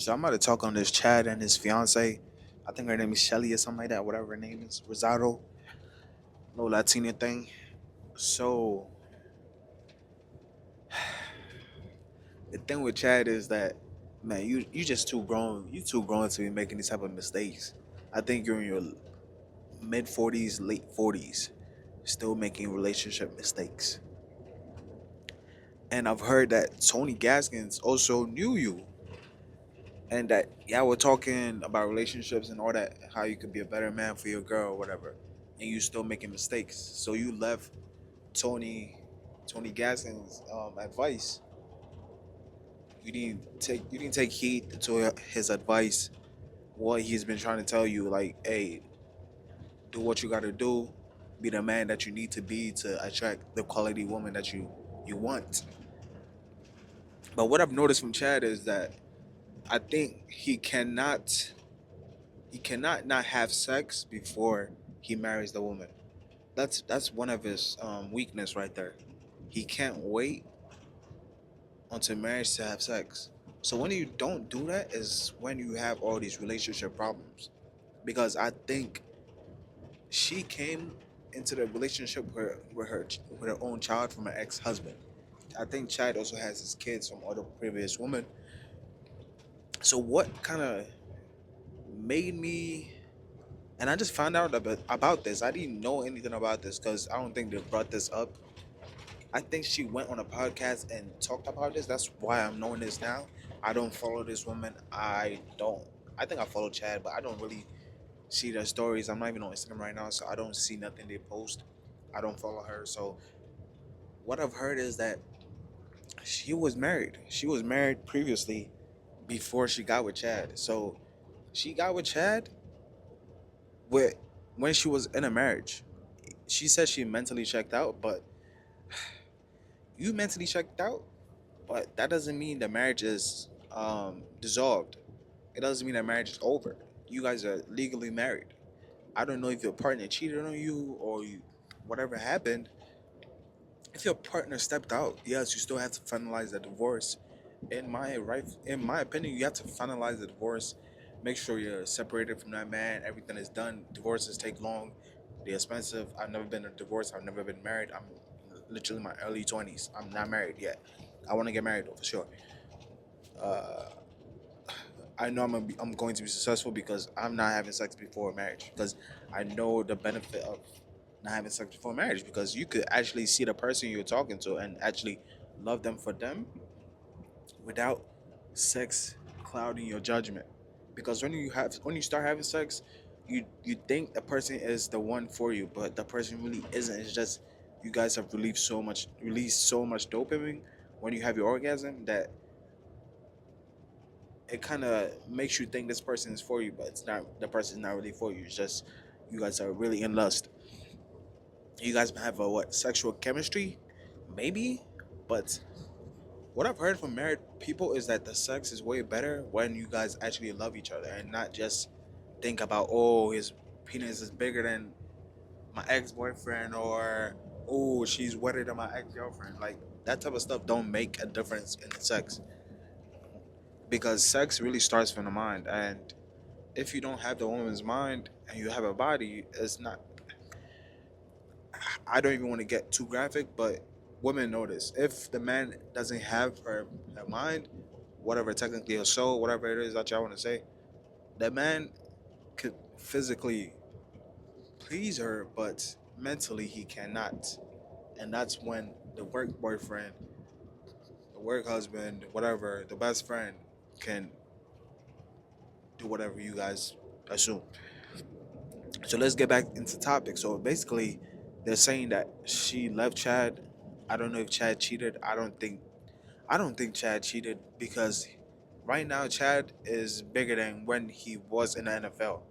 So I'm about to talk on this Chad and his fiance. I think her name is Shelly or something like that, whatever her name is. Rosado, no Latina thing. So the thing with Chad is that, man, you just too grown. You too grown to be making these type of mistakes. I think you're in your mid 40s, late 40s, still making relationship mistakes. And I've heard that Tony Gaskins also knew you, and that y'all were talking about relationships and all that, how you could be a better man for your girl or whatever, and you still making mistakes. So you left Tony Tony Gaskins' advice. You didn't take heed to his advice. What he's been trying to tell you, like, hey, do what you got to do, be the man that you need to be to attract the quality woman that you want. But what I've noticed from Chad is that I think he cannot not have sex before he marries the woman. That's one of his weakness right there. He can't wait until marriage to have sex. So when you don't do that is when you have all these relationship problems. Because I think she came into the relationship with her own child from her ex-husband. I think Chad also has his kids from other previous women. So what kind of made me, and I just found out about this. I didn't know anything about this because I don't think they brought this up. I think she went on a podcast and talked about this. That's why I'm knowing this now. I don't follow this woman. I don't. I think I follow Chad, but I don't really see their stories. I'm not even on Instagram right now, so I don't see nothing they post. I don't follow her. So what I've heard is that she was married. She was married previously before she got with Chad. So she got with Chad with when she was in a marriage. She said she mentally checked out, but you mentally checked out, but that doesn't mean the marriage is dissolved. It doesn't mean that marriage is over. You guys are legally married. I don't know if your partner cheated on you or whatever happened. If your partner stepped out, yes, you still have to finalize the divorce. In my opinion, you have to finalize the divorce. Make sure you're separated from that man. Everything is done. Divorces take long. They're expensive. I've never been a divorce. I've never been married. I'm literally in my early 20s. I'm not married yet. I want to get married though for sure. Uh, I know I'm going to be successful because I'm not having sex before marriage. Because I know the benefit of not having sex before marriage. Because you could actually see the person you're talking to and actually love them for them without sex clouding your judgment. Because when you start having sex, you think the person is the one for you, but the person really isn't. It's just you guys have released so much dopamine when you have your orgasm that it kind of makes you think this person is for you, but it's not. The person is not really for you. It's just you guys are really in lust. You guys have a what sexual chemistry, maybe, but what I've heard from married people is that the sex is way better when you guys actually love each other and not just think about, oh, his penis is bigger than my ex boyfriend, or oh, she's wetter than my ex girlfriend. Like that type of stuff don't make a difference in the sex, because sex really starts from the mind. And if you don't have the woman's mind and you have a body, it's not. I don't even want to get too graphic, but women know this. If the man doesn't have her mind, whatever technically her soul, whatever it is that y'all want to say, that man could physically please her, but mentally he cannot. And that's when the work boyfriend, the work husband, whatever, the best friend can do whatever you guys assume. So let's get back into topic. So basically, they're saying that she left Chad. I don't know if Chad cheated. I don't think Chad cheated because right now Chad is bigger than when he was in the NFL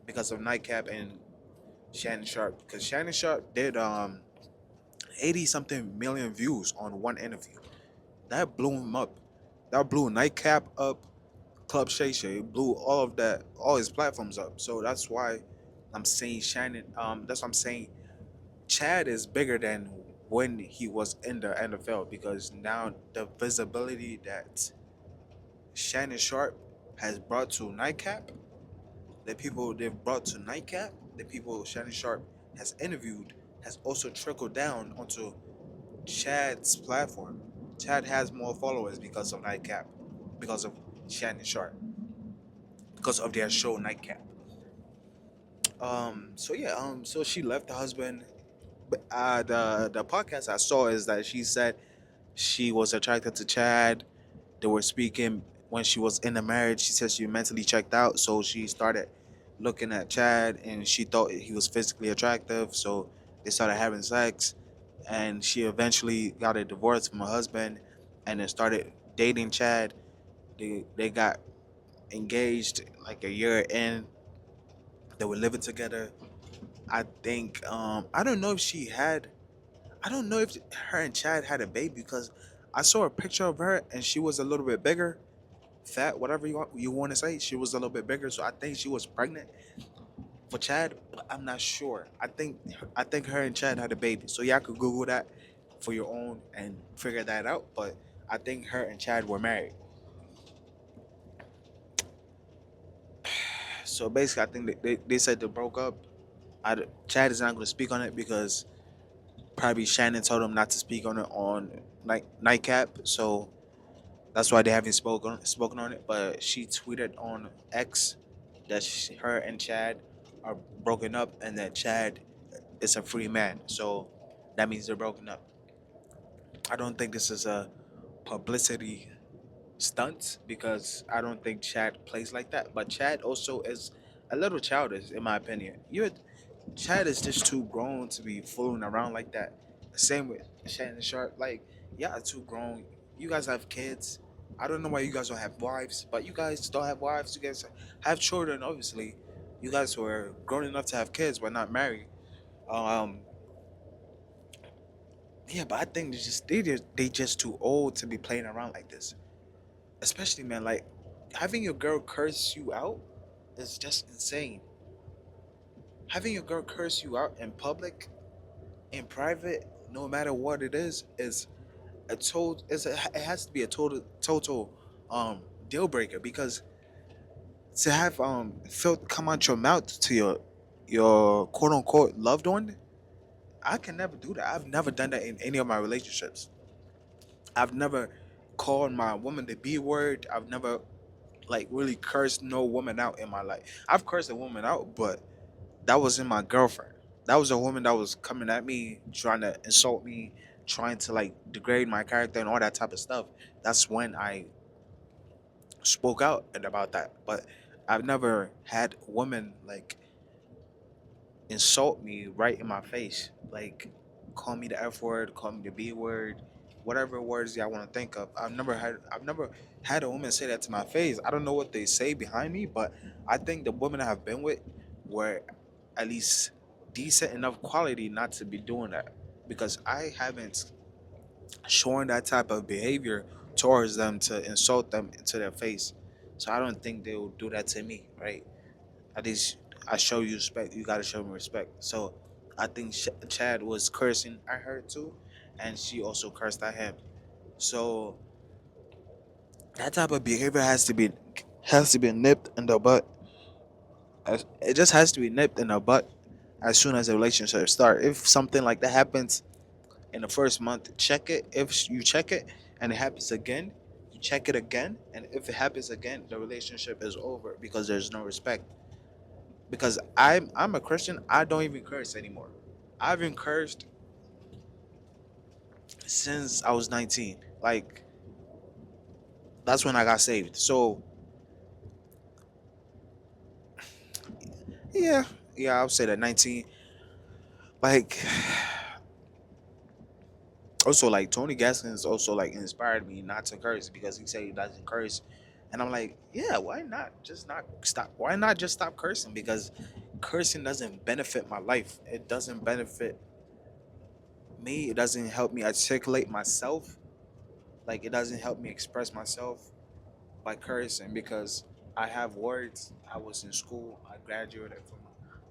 because of Nightcap and Shannon Sharp. Because Shannon Sharp did 80 something million views on one interview. That blew him up. That blew Nightcap up, Club Shay Shay, blew all of that, all his platforms up. So that's why I'm saying Shannon. That's what I'm saying. Chad is bigger than when he was in the NFL because now the visibility that Shannon Sharp has brought to Nightcap, the people they've brought to Nightcap, the people Shannon Sharp has interviewed, has also trickled down onto Chad's platform. Chad has more followers because of Nightcap, because of Shannon Sharp, because of their show Nightcap. So she left the husband. But the podcast I saw is that she said she was attracted to Chad. They were speaking when she was in the marriage. She said she mentally checked out, so she started looking at Chad, and she thought he was physically attractive. So they started having sex, and she eventually got a divorce from her husband, and then started dating Chad. They got engaged like a year in. They were living together. I think I don't know if she had. I don't know if her and Chad had a baby because I saw a picture of her and she was a little bit bigger, fat, whatever you want to say. She was a little bit bigger, so I think she was pregnant for Chad, but I'm not sure. I think her and Chad had a baby, so y'all could Google that for your own and figure that out. But I think her and Chad were married. So basically, I think they said they broke up. Chad is not going to speak on it because probably Shannon told him not to speak on it on nightcap. So that's why they haven't spoken on it. But she tweeted on X that her and Chad are broken up and that Chad is a free man. So that means they're broken up. I don't think this is a publicity stunt because I don't think Chad plays like that. But Chad also is a little childish, in my opinion. Chad is just too grown to be fooling around like that. Same with Shannon Sharp. Like, yeah, too grown. You guys have kids. I don't know why you guys don't have wives, but you guys don't have wives. You guys have children, obviously. You guys were grown enough to have kids, but not married. Um, yeah, but I think they just too old to be playing around like this. Especially, man, like having your girl curse you out is just insane. Having your girl curse you out in public, in private, no matter what it is a total. It has to be a total deal breaker because to have filth come out your mouth to your quote unquote loved one, I can never do that. I've never done that in any of my relationships. I've never called my woman the B word. I've never like really cursed no woman out in my life. I've cursed a woman out, but that wasn't my girlfriend. That was a woman that was coming at me, trying to insult me, trying to like degrade my character and all that type of stuff. That's when I spoke out and about that. But I've never had a woman like insult me right in my face, like call me the F word, call me the B word, whatever words y'all want to think of. I've never had a woman say that to my face. I don't know what they say behind me, but I think the women I have been with were at least decent enough quality not to be doing that because I haven't shown that type of behavior towards them to insult them to their face. So I don't think they will do that to me, right? At least I show you respect. You gotta show me respect. So I think Chad was cursing at her too, and she also cursed at him. So that type of behavior has to be nipped in the butt. It just has to be nipped in the butt as soon as the relationship start. If something like that happens in the first month, check it. If you check it and it happens again, you check it again, and if it happens again, the relationship is over because there's no respect. Because I'm a Christian, I don't even curse anymore. I've been cursed since I was 19. Like that's when I got saved. So yeah, yeah, I'll say that 19. Like also like Tony Gaskins also like inspired me not to curse because he said he doesn't curse. And I'm like, yeah, why not just not stop? Why not just stop cursing? Because cursing doesn't benefit my life. It doesn't benefit me. It doesn't help me articulate myself. Like it doesn't help me express myself by cursing because I have words. I was in school. I graduated from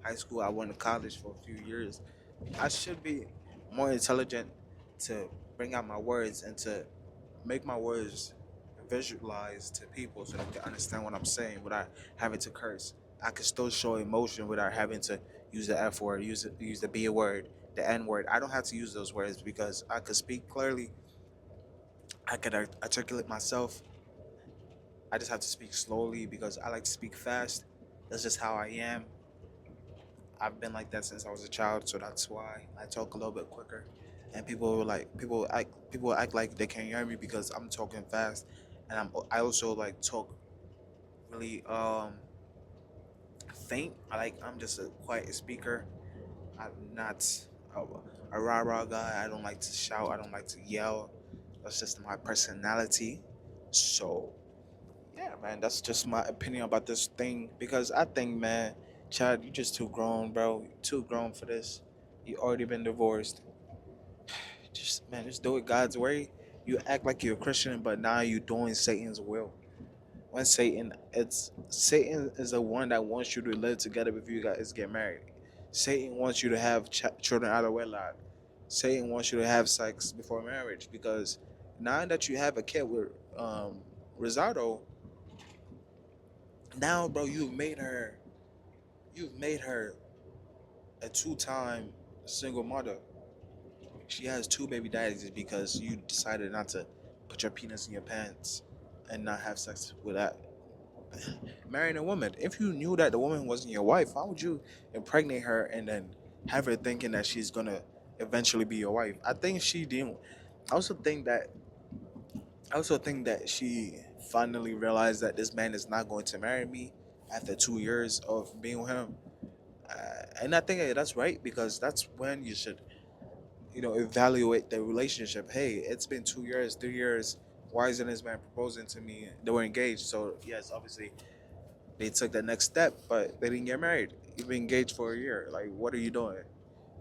high school. I went to college for a few years. I should be more intelligent to bring out my words and to make my words visualize to people so they can understand what I'm saying without having to curse. I can still show emotion without having to use the F word, use the B word, the N word. I don't have to use those words because I could speak clearly. I could articulate myself. I just have to speak slowly because I like to speak fast. That's just how I am. I've been like that since I was a child, so that's why I talk a little bit quicker. And people act like they can't hear me because I'm talking fast, and I also like talk really faint. I'm just a quiet speaker. I'm not a rah rah guy. I don't like to shout. I don't like to yell. That's just my personality. So yeah, man, that's just my opinion about this thing because I think, man, Chad, you just too grown, bro. You too grown for this. You already been divorced. Just man, just do it God's way. You act like you're a Christian, but now you're doing Satan's will. When Satan is the one that wants you to live together if you guys get married. Satan wants you to have children out of wedlock. Satan wants you to have sex before marriage because now that you have a kid with Risotto, now bro, you've made her a two-time single mother. She has two baby daddies because you decided not to put your penis in your pants and not have sex with that marrying a woman. If you knew that the woman wasn't your wife, why would you impregnate her and then have her thinking that she's gonna eventually be your wife? I think she didn't. I also think that I also think that she finally realized that this man is not going to marry me after 2 years of being with him. And I think that's right because that's when you should, evaluate the relationship. Hey, it's been 2 years, 3 years. Why isn't this man proposing to me? They were engaged, so yes, obviously they took the next step, but they didn't get married. You've been engaged for a year. Like, what are you doing?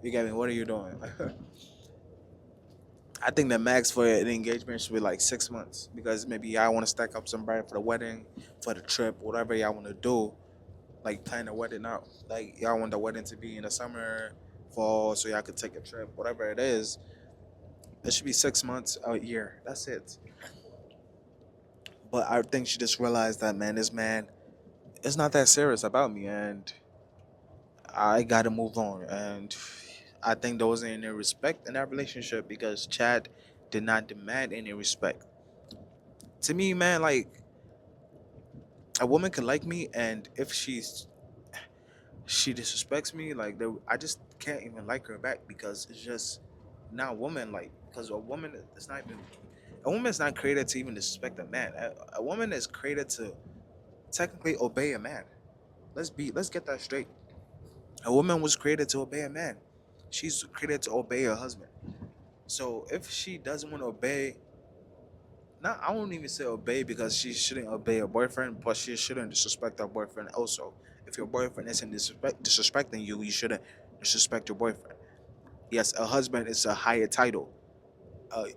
You get me? What are you doing? I think the max for an engagement should be like 6 months because maybe y'all want to stack up some bread for the wedding, for the trip, whatever y'all want to do. Like plan the wedding out. Like y'all want the wedding to be in the summer, fall, so y'all could take a trip, whatever it is. It should be 6 months, a year. That's it. But I think she just realized that man, this man is not that serious about me, and I gotta move on. And I think there wasn't any respect in that relationship because Chad did not demand any respect. To me, man, like a woman can like me, and if she disrespects me, like I just can't even like her back because it's just not a woman. Like because a woman is not created to even disrespect a man. A woman is created to technically obey a man. Let's get that straight. A woman was created to obey a man. She's created to obey her husband. So if she doesn't want to obey, not I won't even say obey because she shouldn't obey her boyfriend, but she shouldn't disrespect her boyfriend also. If your boyfriend isn't disrespecting you, you shouldn't disrespect your boyfriend. Yes, a husband is a higher title.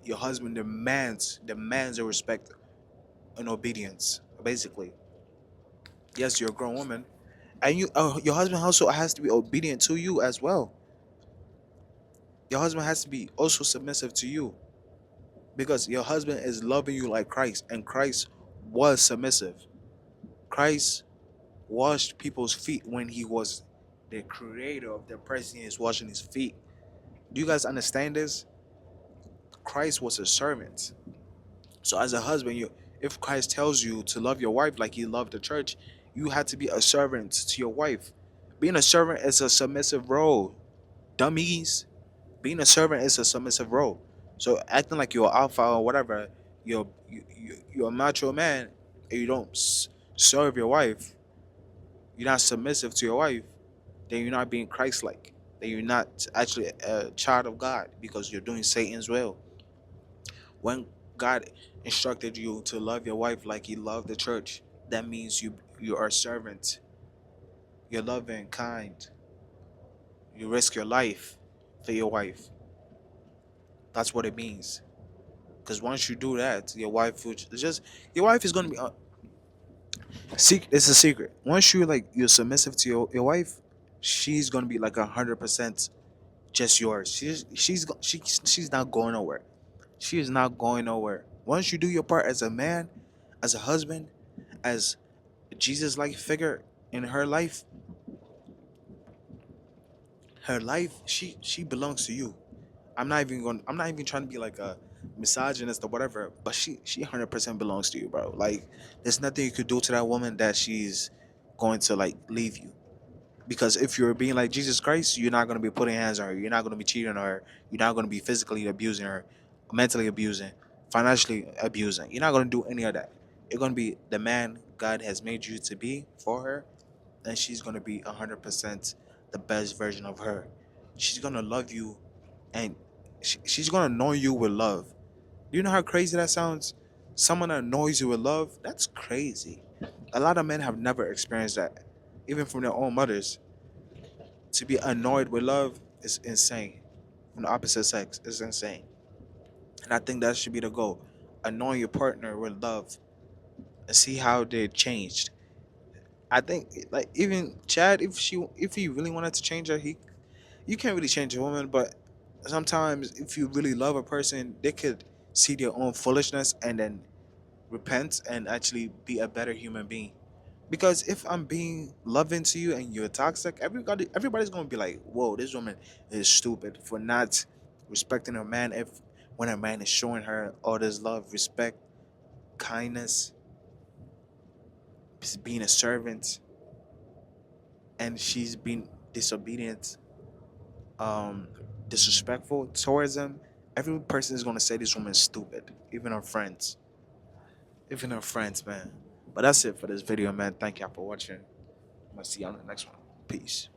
Your husband demands a respect and obedience. Basically, yes, you're a grown woman, and your husband also has to be obedient to you as well. Your husband has to be also submissive to you because your husband is loving you like Christ, and Christ was submissive. Christ washed people's feet when he was the creator of the person is washing his feet. Do you guys understand this? Christ was a servant. So as a husband, if Christ tells you to love your wife like he loved the church, you have to be a servant to your wife. Being a servant is a submissive role. Dummies. Being a servant is a submissive role. So acting like you're alpha or whatever, you're a macho man and you don't serve your wife, you're not submissive to your wife, then you're not being Christ-like. Then you're not actually a child of God because you're doing Satan's will. When God instructed you to love your wife like He loved the church, that means you are a servant. You're loving, kind. You risk your life for your wife. That's what it means. Because once you do that, your wife is gonna be. It's a secret. Once you're submissive to your wife, she's gonna be like 100% just yours. She's not going nowhere. She is not going nowhere. Once you do your part as a man, as a husband, as a Jesus like figure in her life, she belongs to you. I'm not even trying to be like a misogynist or whatever, but she 100% belongs to you, bro. Like there's nothing you could do to that woman that she's going to like leave you. Because if you're being like Jesus Christ, you're not going to be putting hands on her. You're not going to be cheating on her. You're not going to be physically abusing her, mentally abusing, financially abusing. You're not going to do any of that. You're going to be the man God has made you to be for her, and she's going to be 100% the best version of her. She's going to love you, and she's going to annoy you with love. Do you know how crazy that sounds? Someone that annoys you with love? That's crazy. A lot of men have never experienced that, even from their own mothers. To be annoyed with love is insane. From the opposite sex is insane. And I think that should be the goal. Annoy your partner with love and see how they changed. I think like even Chad, if he really wanted to change her, he you can't really change a woman, but sometimes if you really love a person, they could see their own foolishness and then repent and actually be a better human being. Because if I'm being loving to you and you're toxic, everybody's gonna be like, "Whoa, this woman is stupid for not respecting her man." If when a man is showing her all this love, respect, kindness, being a servant, and she's being disobedient, um, disrespectful towards him, every person is gonna say this woman is stupid. Even her friends, man. But that's it for this video, man. Thank y'all for watching. I'm gonna see you on the next one. Peace.